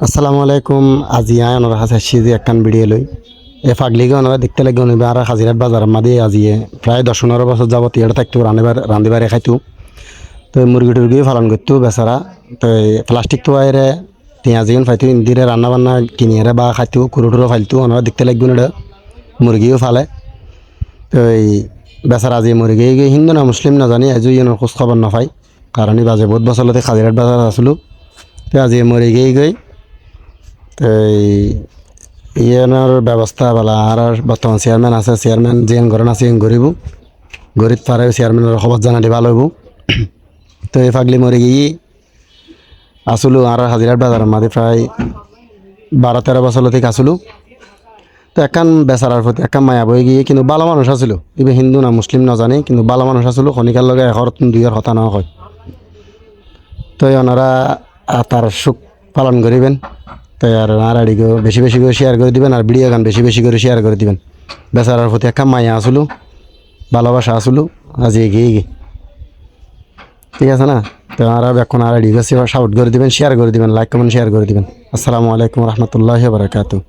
আসসালামু আলাইকুম। আজি ওনারা হাসে সিজি একখান ভিডিও লই এ ফাগলিকে ওনারা দেখতে লাগে উনি আর হাজিরাট বাজার মাদি আজিয়ে প্রায় 10-15 বছর যাবত ইয়ার থাকতো রান্ধিবারে খাইতো। তো মুরগি টুরগি পালন করতো বেচারা। তো প্লাস্টিক তো আইরে পেঁয়াজিন ফাইতো ইন্দিরে রান্না বান্না কিনিয়ে বা খাইতো কুরু টুরো ফাইলতো ওনারা দেখতে লাগবে না মুরগিও ফালে। তো এই বেচারা আজি মুরগি হিন্দু না মুসলিম না জানি আজি ইউনোর খোঁজ খবর নাপাই, কারণ এই বাজে বহুত বছরতে হাজিরাট বাজার আসলো। তো আজি মুরগি গই তো ইয়ের ব্যবস্থা বলা আর বর্তমান চেয়ারম্যান আছে, চেয়ারম্যান যেন ঘরেন আছে গরিব গরিব পারে চেয়ারম্যানের খবর জানালে ভালো হইব। তো এই ফাগলি মরে গিয়ে আসলো আর হাজিরার বাজার মাঝে প্রায় 12-13 বছর থেকে আসলো। তো একখান বেচারার প্রতি একখান মায়া বই গিয়ে কিন্তু ভালো মানুষ আসলো, এবার হিন্দু না মুসলিম না জানি কিন্তু ভালো মানুষ আসলো। খনিকার লগে এখর 2-এর কথা না হয়। তো ওনারা তার সুখ পালন করিবেন। তো আর আড়িকেও বেশি বেশি করে শেয়ার করে দিবেন আর ভিডিও গান বেশি বেশি করে শেয়ার করে দিবেন। বেচারার প্রতি একটা মায়া আসলো, ভালোবাসা আসলো, আজ এগিয়ে গিয়ে ঠিক আছে না। তো আর এখন আর আড়িকে সাপোর্ট করে দিবেন, শেয়ার করে দিবেন, লাইক কমেন্ট শেয়ার করে দিবেন। আসসালামু আলাইকুম রহমতুল্লাহি ওয়া বারাকাতুহু।